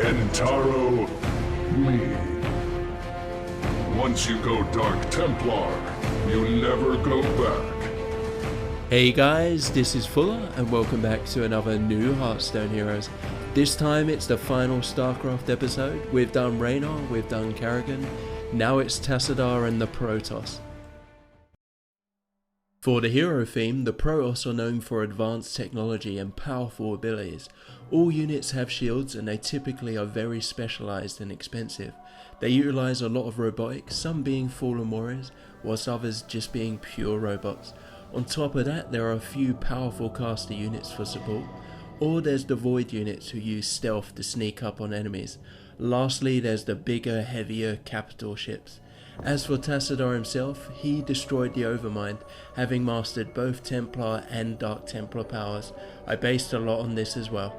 And Taro, me. Once you go Dark Templar, you never go back. Hey guys, this is Fuller and welcome back to another new Hearthstone Heroes. This time it's the final StarCraft episode. We've done Raynar, we've done Kerrigan, now it's Tassadar and the Protoss. For the hero theme, the Protoss are known for advanced technology and powerful abilities. All units have shields and they typically are very specialised and expensive. They utilise a lot of robotics, some being fallen warriors, whilst others just being pure robots. On top of that, there are a few powerful caster units for support, or there's the void units who use stealth to sneak up on enemies. Lastly, there's the bigger, heavier capital ships. As for Tassadar himself, he destroyed the Overmind, having mastered both Templar and Dark Templar powers. I based a lot on this as well.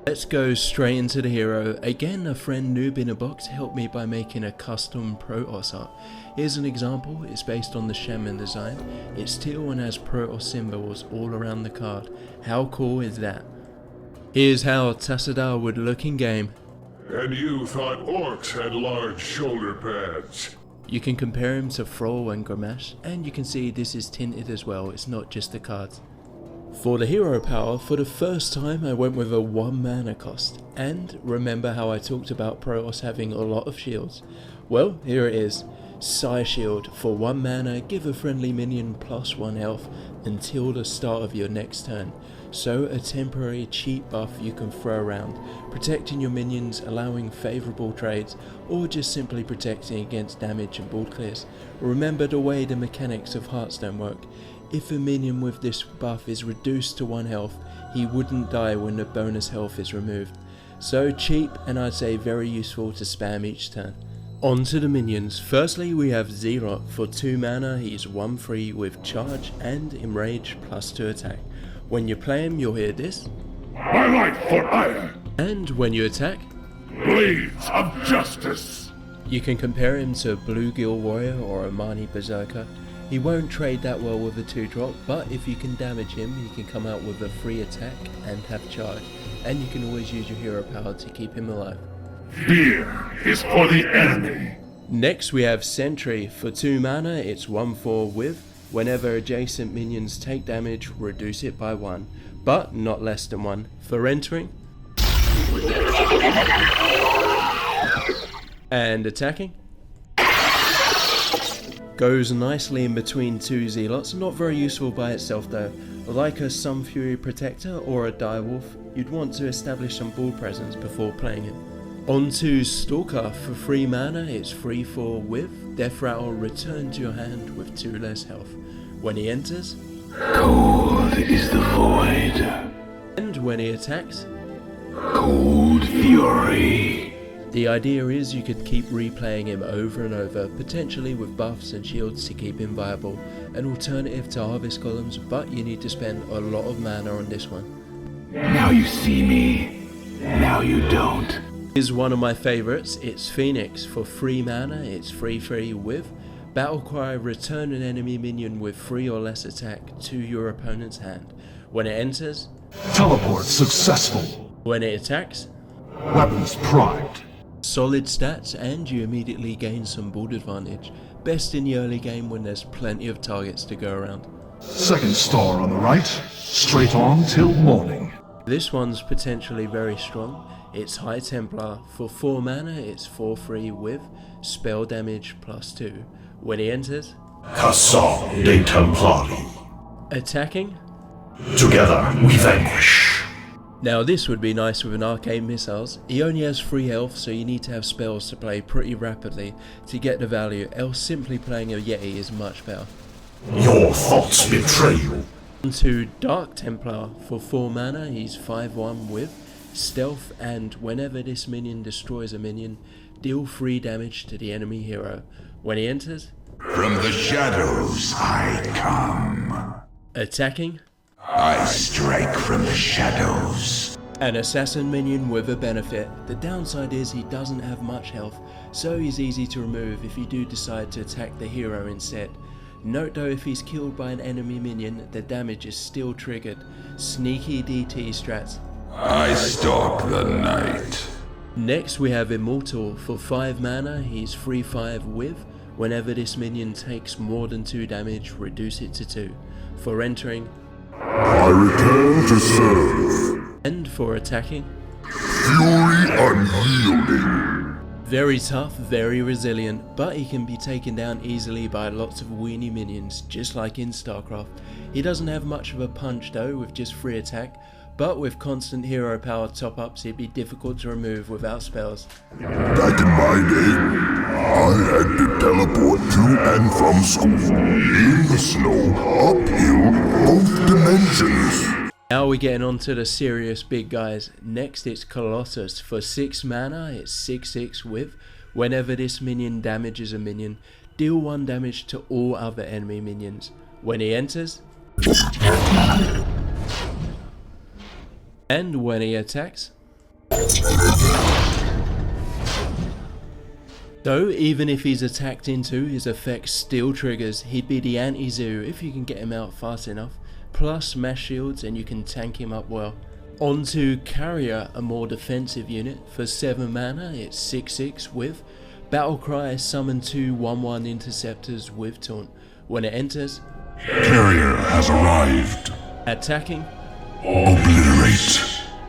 Let's go straight into the hero. Again, a friend Noob in a Box helped me by making a custom Protoss art. Here's an example. It's based on the Shaman design. It's teal and has Protoss symbols all around the card. How cool is that? Here's how Tassadar would look in game. And you thought orcs had large shoulder pads. You can compare him to Thrall and Grommash, and you can see this is tinted as well, it's not just the cards. For the hero power, for the first time I went with a 1 mana cost. And remember how I talked about Protoss having a lot of shields? Well, here it is. Psy Shield. For 1 mana, give a friendly minion +1 health until the start of your next turn. So a temporary cheap buff you can throw around, protecting your minions, allowing favourable trades, or just simply protecting against damage and board clears. Remember the way the mechanics of Hearthstone work. If a minion with this buff is reduced to 1 health, he wouldn't die when the bonus health is removed. So cheap, and I'd say very useful to spam each turn. On to the minions. Firstly we have Zealot. For 2 mana he's 1/3 with charge and enrage +2 attack. When you play him you'll hear this. My light for ire! And when you attack, Blades of justice! you can compare him to Bluegill Warrior or a Mani Berserker. He won't trade that well with a 2-drop, but if you can damage him he can come out with a 3 attack and have charge. And you can always use your hero power to keep him alive. Fear is for the enemy. Next we have Sentry. For 2 mana it's 1/4 with, whenever adjacent minions take damage, reduce it by 1, but not less than 1. For entering and attacking, goes nicely in between 2 Zealots, not very useful by itself though. Like a Sun Fury Protector or a Direwolf, you'd want to establish some ball presence before playing him. On to Stalker. For 3 mana it's 3/4 with, Death Rattle, return to your hand with 2 less health. When he enters, Cold is the void. and when he attacks, Cold fury. the idea is you could keep replaying him over and over, potentially with buffs and shields to keep him viable, an alternative to harvest columns, but you need to spend a lot of mana on this one. Now you see me, now you don't. Here's one of my favourites, it's Phoenix. For 3 mana it's 3/3 with, Battlecry, return an enemy minion with 3 or less attack to your opponent's hand. When it enters, Teleport successful. when it attacks, Weapons primed. solid stats, and you immediately gain some board advantage. Best in the early game when there's plenty of targets to go around. Second star on the right. Straight on till morning. This one's potentially very strong. It's High Templar. For 4 mana it's 4/3 with, spell damage +2. When he enters, Cassam de Templari. attacking. Together we vanquish. Now this would be nice with an Arcane Missiles. He only has 3 health, so you need to have spells to play pretty rapidly to get the value, else simply playing a Yeti is much better. Your thoughts betray you. On to Dark Templar. For 4 mana he's 5/1 with, stealth, and whenever this minion destroys a minion, deal 3 damage to the enemy hero. When he enters, From the shadows I come. attacking. I strike from the shadows. An assassin minion with a benefit. The downside is he doesn't have much health, so he's easy to remove if you do decide to attack the hero instead. Note though, if he's killed by an enemy minion, the damage is still triggered. Sneaky DT strats. I stalk the night. Next we have Immortal. For 5 mana, he's 3/5 with. Whenever this minion takes more than 2 damage, reduce it to 2. For entering, I return to serve. and for attacking, Fury unyielding. very tough, very resilient, but he can be taken down easily by lots of weenie minions, just like in StarCraft. He doesn't have much of a punch though, with just 3 attack, but with constant hero power top-ups he'd be difficult to remove without spells. Back in my day, I had to teleport to and from school. In the snow, uphill, both dimensions. Now we're getting on to the serious big guys. Next it's Colossus. For 6 mana, it's 6/6 with. Whenever this minion damages a minion, deal 1 damage to all other enemy minions. When he enters, and when he attacks. So even if he's attacked into, his effect still triggers. He'd be the anti-Zoo if you can get him out fast enough. Plus mass shields and you can tank him up well. On to Carrier, a more defensive unit. For 7 mana, it's 6/6 with. Battlecry, summon 2 1/1 interceptors with taunt. When it enters, Carrier has arrived. attacking. Obliterate.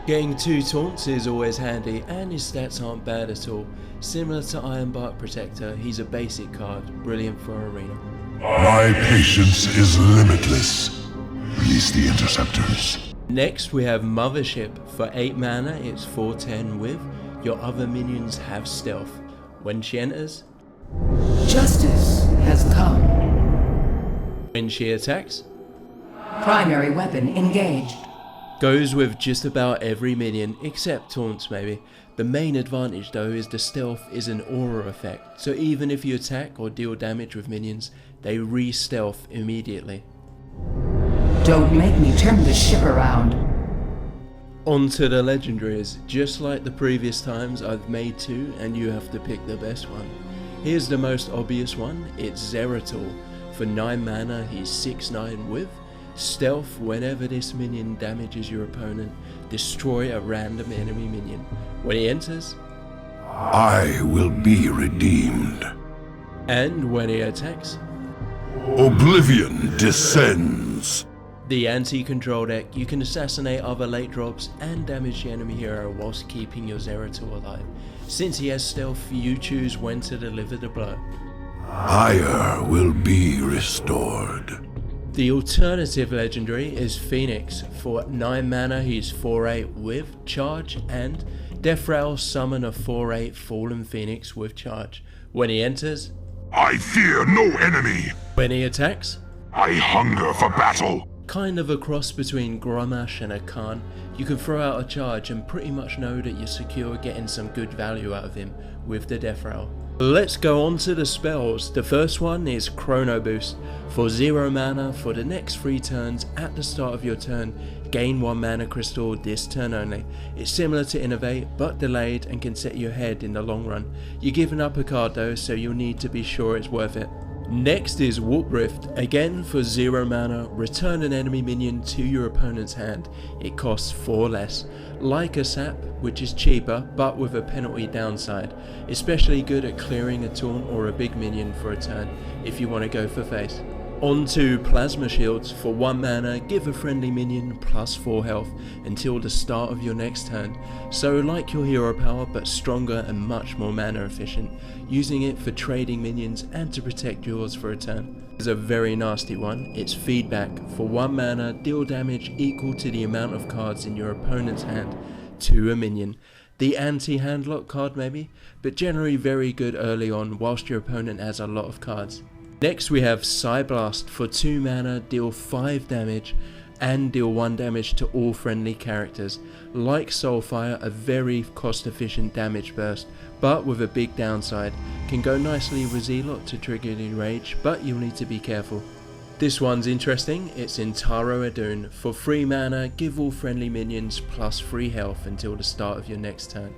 Getting 2 taunts is always handy, and his stats aren't bad at all. Similar to Ironbark Protector, he's a basic card, brilliant for Arena. My patience is limitless. Release the interceptors. Next we have Mothership. For 8 mana, it's 4/10 with. Your other minions have stealth. When she enters, Justice has come. when she attacks, Primary weapon engaged. goes with just about every minion, except taunts maybe. The main advantage though is the stealth is an aura effect, so even if you attack or deal damage with minions, they re-stealth immediately. Don't make me turn the ship around. On to the legendaries. Just like the previous times, I've made 2 and you have to pick the best one. Here's the most obvious one, it's Zeratul. For 9 mana, he's 6/9 with. Stealth. Whenever this minion damages your opponent, destroy a random enemy minion. When he enters, I will be redeemed. and when he attacks. Oblivion descends. The anti-control deck, you can assassinate other late drops and damage the enemy hero whilst keeping your Zeratul alive. Since he has stealth, you choose when to deliver the blow. Ire will be restored. The alternative legendary is Phoenix. For 9 mana, he's 4/8 with charge, and Death Rattle, summon a 4/8 Fallen Phoenix with charge. When he enters, I fear no enemy. when he attacks, I hunger for battle. kind of a cross between Grommash and a Khan. You can throw out a charge and pretty much know that you're secure getting some good value out of him with the Death Rattle. Let's go on to the spells. The first one is Chrono Boost. For 0 mana, for the next 3 turns, at the start of your turn, gain 1 mana crystal this turn only. It's similar to Innovate, but delayed and can set you ahead in the long run. You're giving up a card though, so you'll need to be sure it's worth it. Next is Warp Rift. Again, for 0 mana, return an enemy minion to your opponent's hand. It costs 4 less. Like a sap, which is cheaper but with a penalty downside. Especially good at clearing a taunt or a big minion for a turn if you want to go for face. On to Plasma Shields. For 1 mana, give a friendly minion plus 4 health until the start of your next turn. So like your hero power, but stronger and much more mana efficient, using it for trading minions and to protect yours for a turn. This is a very nasty one. It's Feedback. For 1 mana, deal damage equal to the amount of cards in your opponent's hand to a minion. The anti-handlock card maybe, but generally very good early on whilst your opponent has a lot of cards. Next we have Psyblast. For 2 mana, deal 5 damage and deal 1 damage to all friendly characters. Like Soulfire, a very cost efficient damage burst, but with a big downside. Can go nicely with Zealot to trigger the Enrage, but you'll need to be careful. This one's interesting, it's in Taro Adun. For 3 mana, give all friendly minions plus 3 health until the start of your next turn.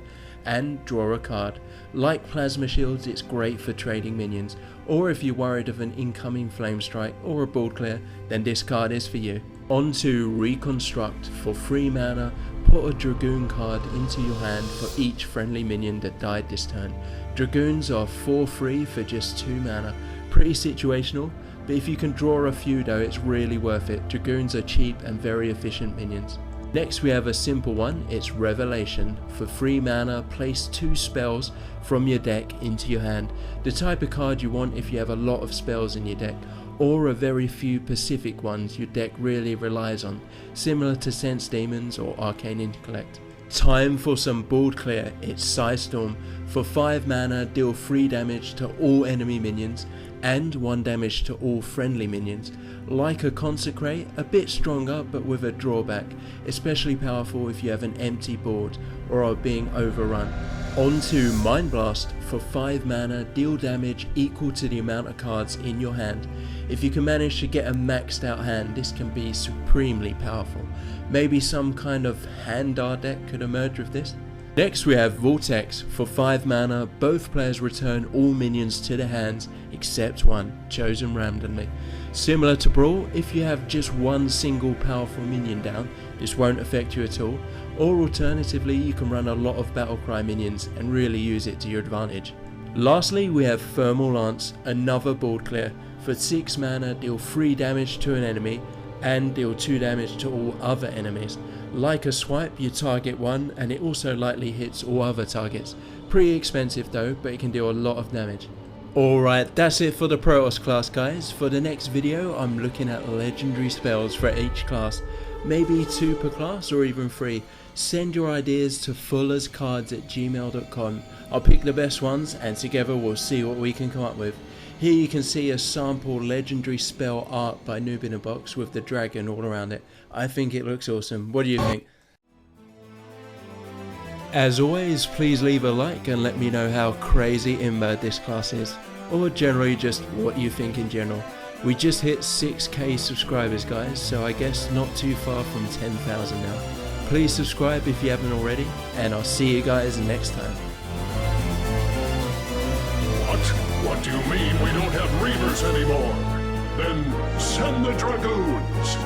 And draw a card. Like Plasma Shields, it's great for trading minions, or if you're worried of an incoming Flame Strike or a board clear, then this card is for you. On to Reconstruct. For 3 mana, put a Dragoon card into your hand for each friendly minion that died this turn. Dragoons are 4-3 for just 2 mana, pretty situational, but if you can draw a few though, it's really worth it. Dragoons are cheap and very efficient minions. Next we have a simple one, it's Revelation. For 3 mana, place 2 spells from your deck into your hand. The type of card you want if you have a lot of spells in your deck, or a very few specific ones your deck really relies on, similar to Sense Demons or Arcane Intellect. Time for some board clear, it's Storm. For 5 mana, deal 3 damage to all enemy minions, and 1 damage to all friendly minions. Like a Consecrate, a bit stronger but with a drawback, especially powerful if you have an empty board or are being overrun. On to Mind Blast. For 5 mana, deal damage equal to the amount of cards in your hand. If you can manage to get a maxed out hand, this can be supremely powerful. Maybe some kind of Handar deck could emerge with this. Next we have Vortex. For 5 mana, both players return all minions to their hands except one, chosen randomly. Similar to Brawl, if you have just one single powerful minion down, this won't affect you at all, or alternatively you can run a lot of Battlecry minions and really use it to your advantage. Lastly we have Thermal Lance, another board clear. For 6 mana, deal 3 damage to an enemy and deal 2 damage to all other enemies. Like a Swipe, you target one and it also lightly hits all other targets. Pretty expensive though, but it can deal a lot of damage. Alright, that's it for the Protoss class guys. For the next video I'm looking at legendary spells for each class. Maybe 2 per class or even 3. Send your ideas to fullerscards@gmail.com. I'll pick the best ones and together we'll see what we can come up with. Here you can see a sample legendary spell art by Noob in a Box with the dragon all around it. I think it looks awesome. What do you think? As always, please leave a like and let me know how crazy imba this class is, or generally just what you think in general. We just hit 6k subscribers guys, so I guess not too far from 10,000 now. Please subscribe if you haven't already, and I'll see you guys next time. What do you mean we don't have Reavers anymore? Then send the Dragoons!